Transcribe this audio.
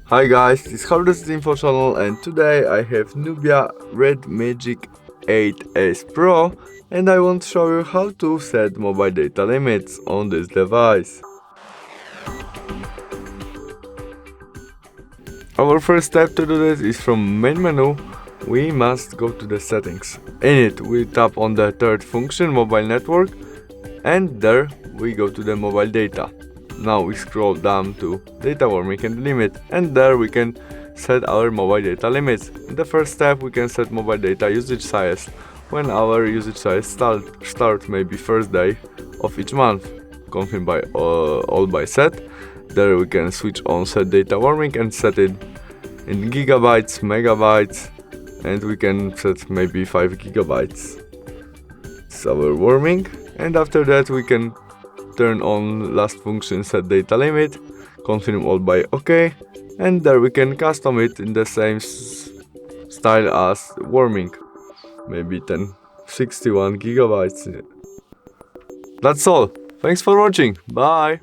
Hi guys, this is Hardest Info channel and today I have NUBIA Red Magic 8S Pro and I want to show you how to set mobile data limits on this device. Our first step to do this is from main menu. We must go to the settings. In it we tap on the third function, mobile network, and there we go to the mobile data. Now we scroll down to data warming and limit, and there we can set our mobile data limits. In the first step we can set mobile data usage size. When our usage size start maybe first day of each month, confirmed by all by set. There we can switch on set data warming and set it in gigabytes, megabytes, and we can set maybe 5 gigabytes. It's our warming, and after that we can turn on last function, set data limit, confirm all by OK, and there we can custom it in the same style as warming, maybe 61 gigabytes. That's all. Thanks for watching. Bye.